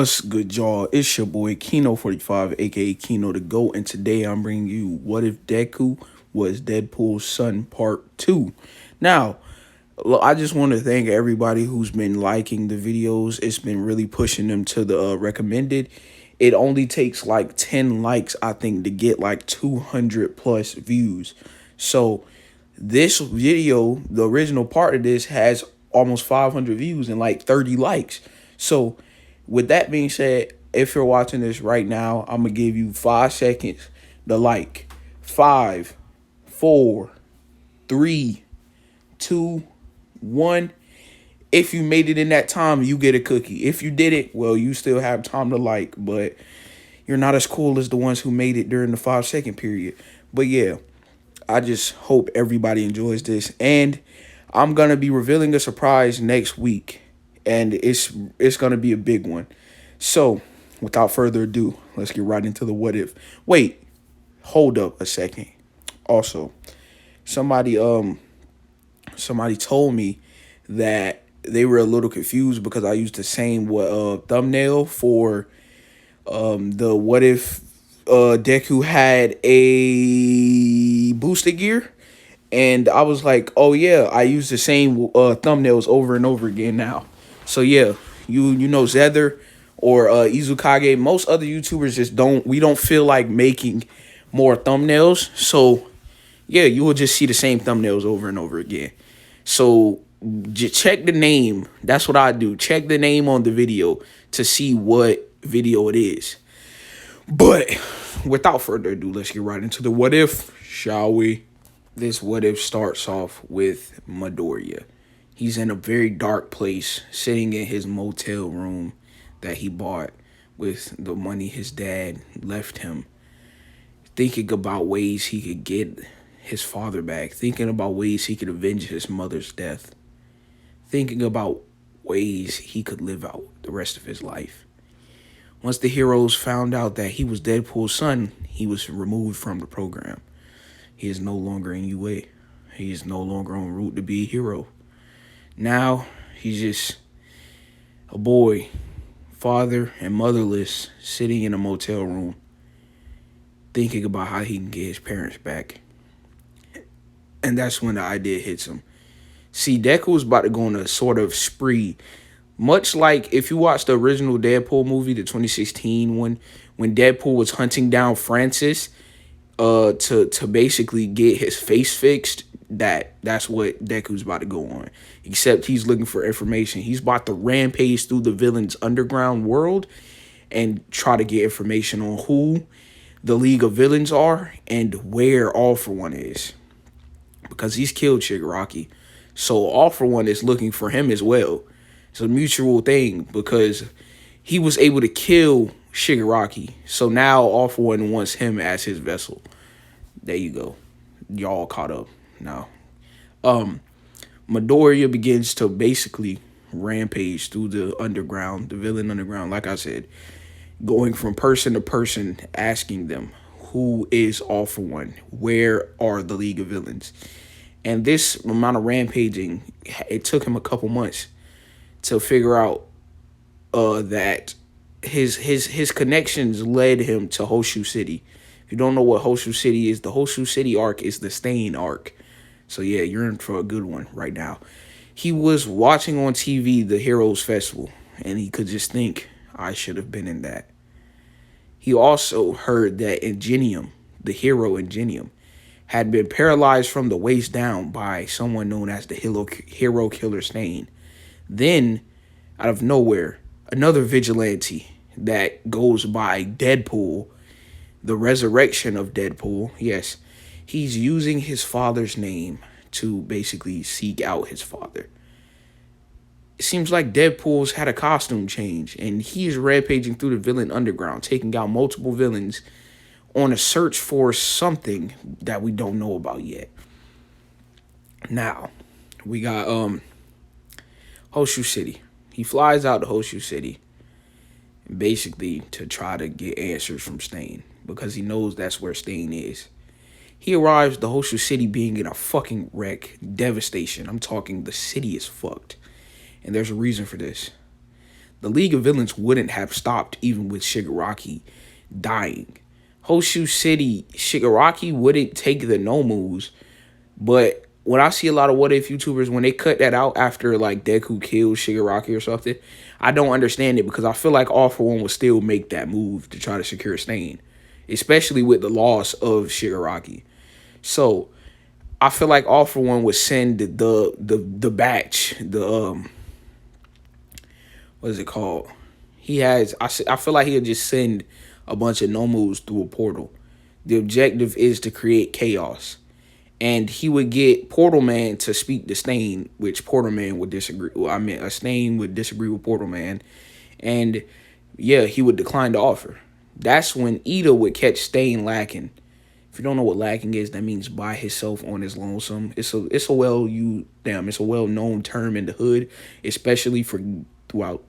What's good, y'all? It's your boy Kino45, aka Kino the GOAT, and today I'm bringing you What If Deku Was Deadpool's Son Part 2. Now, I just want to thank everybody who's been liking the videos. It's been really pushing them to the recommended. It only takes like 10 likes, I think, to get like 200 plus views. So this video, the original part of this, has almost 500 views and like 30 likes. So with that being said, if you're watching this right now, I'm going to give you 5 seconds to like. 5, 4, 3, 2, 1. If you made it in that time, you get a cookie. If you did it, well, you still have time to like, but you're not as cool as the ones who made it during the 5-second period. But yeah, I just hope everybody enjoys this. And I'm going to be revealing a surprise next week. And it's going to be a big one. So, without further ado, let's get right into the what if. Wait, hold up a second. Also, somebody told me that they were a little confused because I used the same thumbnail for the what if Deku had a booster gear. And I was like, oh yeah, I use the same thumbnails over and over again now. So yeah, you know Zether or Izukage, most other YouTubers just don't feel like making more thumbnails. So yeah, you will just see the same thumbnails over and over again. So just check the name. That's what I do. Check the name on the video to see what video it is. But without further ado, let's get right into the what if, shall we? This what if starts off with Midoriya. He's in a very dark place, sitting in his motel room that he bought with the money his dad left him, thinking about ways he could get his father back, thinking about ways he could avenge his mother's death, thinking about ways he could live out the rest of his life. Once the heroes found out that he was Deadpool's son, he was removed from the program. He is no longer in UA. He is no longer en route to be a hero. Now, he's just a boy, father and motherless, sitting in a motel room, thinking about how he can get his parents back. And that's when the idea hits him. See, Deku was about to go on a sort of spree. Much like if you watch the original Deadpool movie, the 2016 one, when Deadpool was hunting down Francis to basically get his face fixed, that's what Deku's about to go on. Except he's looking for information. He's about to rampage through the villain's underground world and try to get information on who the League of Villains are and where All For One is. Because he's killed Shigaraki. So All For One is looking for him as well. It's a mutual thing because he was able to kill Shigaraki. So now All For One wants him as his vessel. There you go. Y'all caught up now. Midoriya begins to basically rampage through the underground, the villain underground, like I said, going from person to person, asking them, who is All For One? Where are the League of Villains? And this amount of rampaging, it took him a couple months to figure out that his connections led him to Hoshu City. If you don't know what Hoshu City is, the Hoshu City arc is the Stain arc. So yeah, you're in for a good one right now. He was watching on TV the Heroes Festival, and he could just think, I should have been in that. He also heard that Ingenium, the hero Ingenium, had been paralyzed from the waist down by someone known as the Hero Killer Stain. Then, out of nowhere, another vigilante that goes by Deadpool, the resurrection of Deadpool, yes, he's using his father's name to basically seek out his father. It seems like Deadpool's had a costume change, and he's rampaging through the villain underground, taking out multiple villains on a search for something that we don't know about yet. Now, we got Hoshu City. He flies out to Hoshu City basically to try to get answers from Stain because he knows that's where Stain is. He arrives to Hoshu City being in a fucking wreck, devastation. I'm talking the city is fucked. And there's a reason for this. the League of Villains wouldn't have stopped even with Shigaraki dying. Hoshu City, Shigaraki wouldn't take the no moves, but when I see a lot of what if YouTubers, when they cut that out after like Deku kills Shigaraki or something, I don't understand it because I feel like All For One would still make that move to try to secure Stain, especially with the loss of Shigaraki. So I feel like All For One would send the batch, the what is it called? He has I feel like he'll just send a bunch of no moves through a portal. The objective is to create chaos. And he would get Portal Man to speak to Stain, which Portal Man would disagree. Well, I mean, Stain would disagree with Portal Man, and yeah, he would decline the offer. That's when Ida would catch Stain lacking. If you don't know what lacking is, that means by himself on his lonesome. It's a well known term in the hood, especially for throughout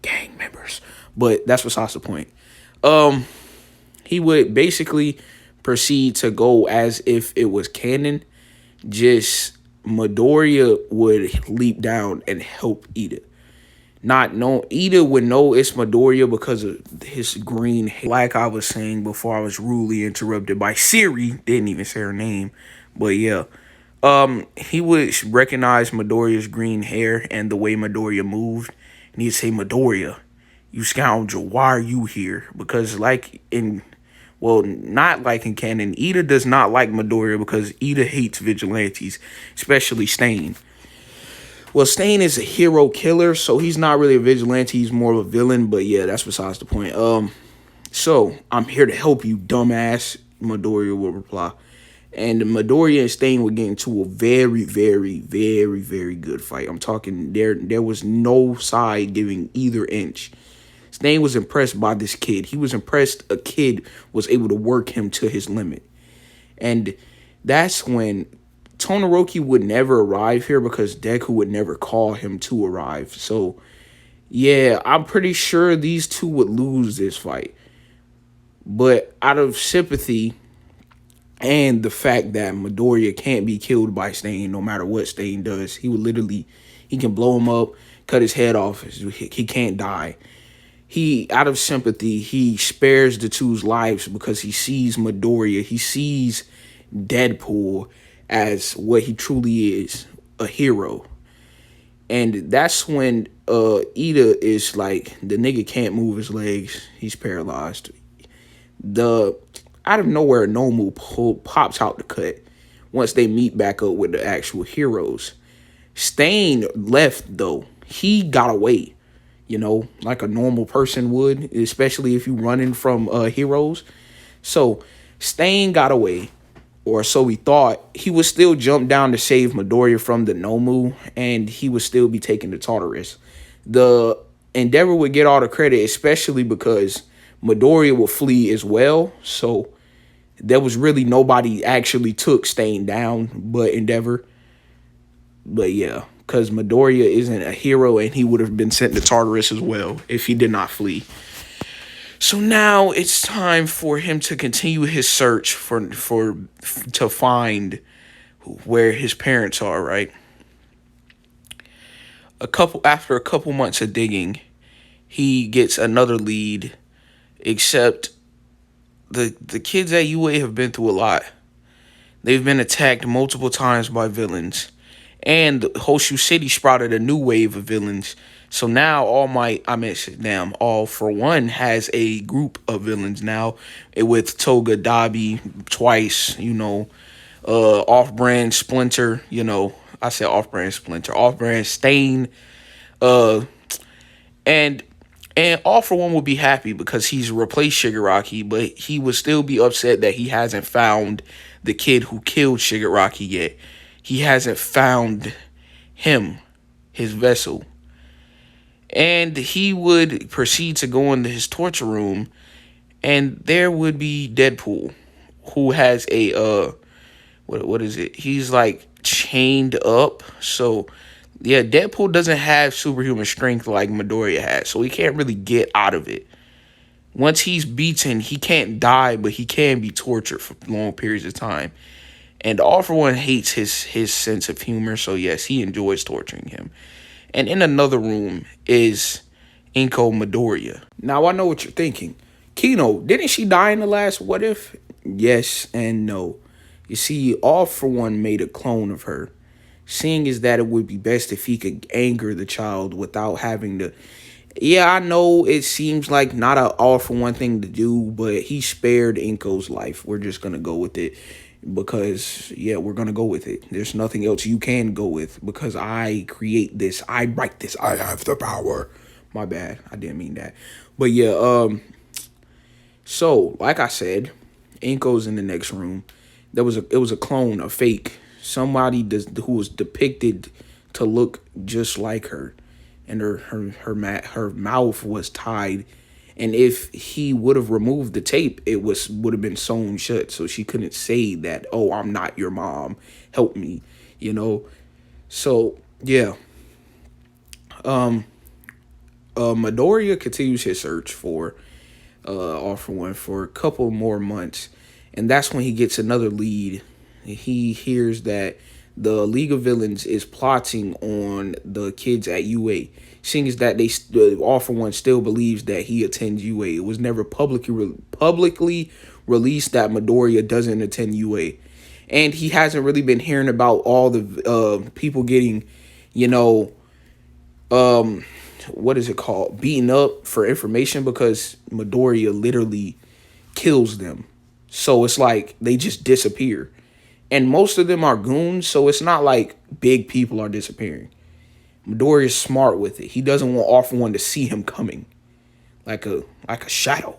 gang members. But that's besides the point. He would basically proceed to go as if it was canon. Just Midoriya would leap down and help Ida. Not know Ida would know it's Midoriya because of his green hair. Like I was saying before, I was rudely interrupted by Siri. Didn't even say her name, but yeah. He would recognize Midoriya's green hair and the way Midoriya moved, and he'd say, "Midoriya, you scoundrel, why are you here?" Because not like in canon, Ida does not like Midoriya because Ida hates vigilantes, especially Stain. Well, Stain is a hero killer, so he's not really a vigilante. He's more of a villain, but yeah, that's besides the point. So I'm here to help you, dumbass, Midoriya will reply. And Midoriya and Stain would get into a very, very, very, very good fight. I'm talking there was no side giving either inch. Stain was impressed by this kid. He was impressed a kid was able to work him to his limit. And that's when Todoroki would never arrive here because Deku would never call him to arrive. So, yeah, I'm pretty sure these two would lose this fight. But out of sympathy and the fact that Midoriya can't be killed by Stain no matter what Stain does, he can blow him up, cut his head off. He can't die. Out of sympathy, he spares the two's lives because he sees Midoriya, he sees Deadpool as what he truly is, a hero. And that's when Ida is like, the nigga can't move his legs, he's paralyzed. Out of nowhere, Nomu pops out the cut once they meet back up with the actual heroes. Stain left though. He got away. Like a normal person would, especially if you running from heroes. So Stain got away, or so we thought. He would still jump down to save Midoriya from the Nomu, and he would still be taking the Tartarus. The Endeavor would get all the credit, especially because Midoriya would flee as well. So there was really nobody actually took Stain down but Endeavor. But yeah, because Midoriya isn't a hero and he would have been sent to Tartarus as well if he did not flee. So now it's time for him to continue his search to find where his parents are, right? After a couple months of digging, he gets another lead, except the kids at UA have been through a lot. They've been attacked multiple times by villains. And Hoshu City sprouted a new wave of villains. So now All For One has a group of villains now with Toga, Dabi, Twice, Off-Brand Splinter, I said Off-Brand Splinter, Off-Brand Stain, and All For One will be happy because he's replaced Shigaraki, but he would still be upset that he hasn't found the kid who killed Shigaraki yet. He hasn't found him, his vessel. And he would proceed to go into his torture room, and there would be Deadpool, who has a what is it? He's like chained up. So yeah, Deadpool doesn't have superhuman strength like Midoriya has, so he can't really get out of it. Once he's beaten, he can't die, but he can be tortured for long periods of time. And All For One hates his sense of humor, so yes, he enjoys torturing him. And in another room is Inko Midoriya. Now I know what you're thinking. Kino, didn't she die in the last What If? Yes and no. You see, All For One made a clone of her, seeing as that it would be best if he could anger the child without having to. Yeah, I know it seems like not a All For One thing to do, but he spared Inko's life. We're just gonna go with it because yeah, we're gonna go with it. There's nothing else you can go with because I create this, I write this, I have the power. My bad, I didn't mean that. But yeah, so like I said, Inko's in the next room. It was a clone, a fake, somebody who was depicted to look just like her, and her mouth was tied, and if he would have removed the tape, it would have been sewn shut, so she couldn't say that. Oh, I'm not your mom. Help me, you know. So yeah, Midoriya continues his search for All For One for a couple more months, and that's when he gets another lead. He hears that the League of Villains is plotting on the kids at UA, seeing as that All For One still believes that he attends UA. It was never publicly released that Midoriya doesn't attend UA, and he hasn't really been hearing about all the people getting, you know, what is it called, beaten up for information because Midoriya literally kills them. So it's like they just disappear. And most of them are goons, so it's not like big people are disappearing. Midoriya is smart with it. He doesn't want All For One to see him coming. Like a shadow.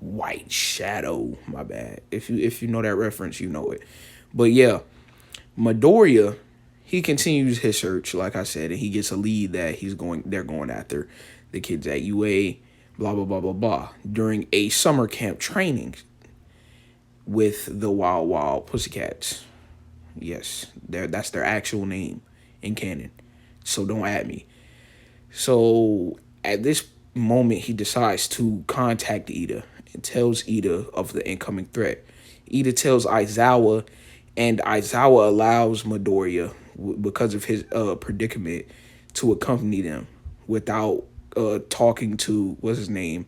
White shadow. My bad. If you know that reference, you know it. But yeah, Midoriya, he continues his search, like I said, and he gets a lead that they're going after the kids at UA, blah blah blah blah blah, during a summer camp training with the Wild Wild Pussycats. Yes, that's their actual name in canon. So don't at me. So at this moment, he decides to contact Ida and tells Ida of the incoming threat. Ida tells Aizawa, and Aizawa allows Midoriya, because of his predicament, to accompany them without talking to, what's his name,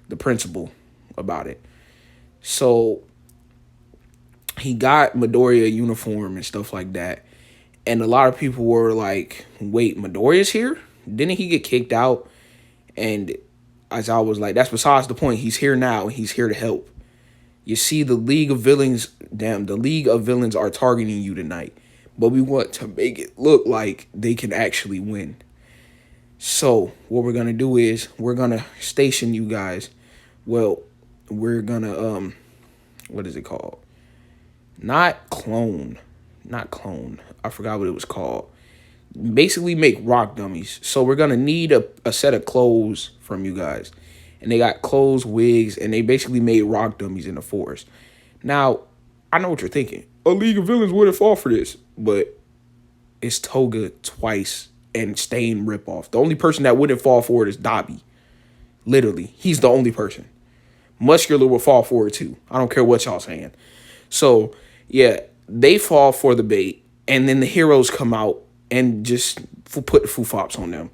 the principal, about it. So he got Midoriya a uniform and stuff like that. And a lot of people were like, wait, Midoriya's here? Didn't he get kicked out? And Aizawa was like, that's besides the point. He's here now and he's here to help. You see, the League of Villains are targeting you tonight. But we want to make it look like they can actually win. So what we're going to do is we're going to station you guys. Well, we're going to, what is it called? Not clone. I forgot what it was called. Basically make rock dummies. So we're going to need a set of clothes from you guys. And they got clothes, wigs, and they basically made rock dummies in the forest. Now, I know what you're thinking. A League of Villains wouldn't fall for this. But it's Toga twice and Stain ripoff. The only person that wouldn't fall for it is Dabi. Literally. He's the only person. Muscular will fall for it too. I don't care what y'all saying. So, yeah, they fall for the bait. And then the heroes come out and just put the foo-fops on them.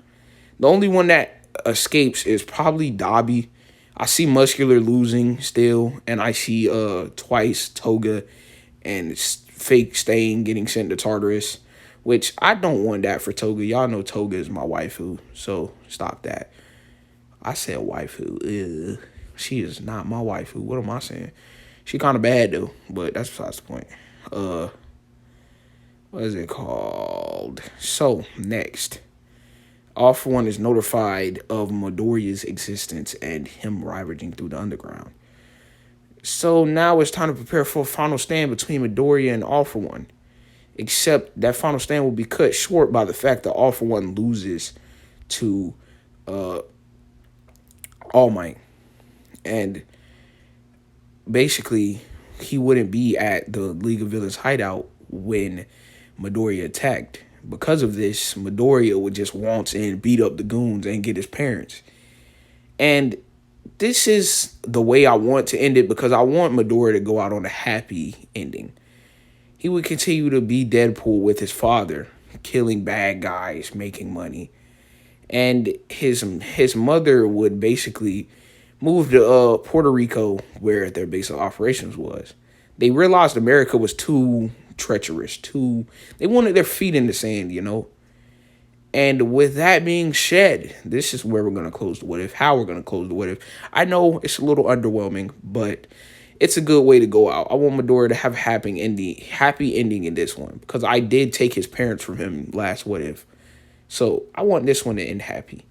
The only one that escapes is probably Dabi. I see Muscular losing still. And I see twice Toga and fake Stain getting sent to Tartarus. Which I don't want that for Toga. Y'all know Toga is my waifu. So stop that. I said waifu. Ugh. She is not my waifu. What am I saying? She kind of bad though. But that's besides the point. What is it called? So, next. All For One is notified of Midoriya's existence and him ravaging through the underground. So now it's time to prepare for a final stand between Midoriya and All For One. Except that final stand will be cut short by the fact that All For One loses to All Might. And basically, he wouldn't be at the League of Villains hideout when Midoriya attacked. Because of this, Midoriya would just waltz in, beat up the goons, and get his parents. And this is the way I want to end it because I want Midoriya to go out on a happy ending. He would continue to be Deadpool with his father, killing bad guys, making money. and his mother would basically move to Puerto Rico, where their base of operations was. They realized America was too treacherous, too. They wanted their feet in the sand, you know. And with that being said, this is where we're gonna close the what if. How we're gonna close the what if. I know it's a little underwhelming, but it's a good way to go out. I want Midori to have a happy ending in this one, because I did take his parents from him last what if. So I want this one to end happy.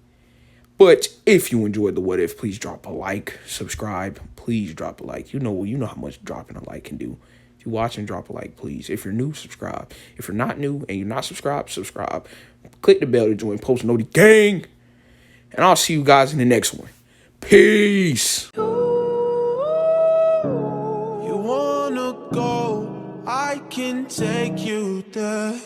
But if you enjoyed the what if, please drop a like, subscribe. Please drop a like. You know how much dropping a like can do. If you're watching, drop a like, please. If you're new, subscribe. If you're not new and you're not subscribed, subscribe. Click the bell to join Post Noti Gang. And I'll see you guys in the next one. Peace. You wanna go, I can take you there.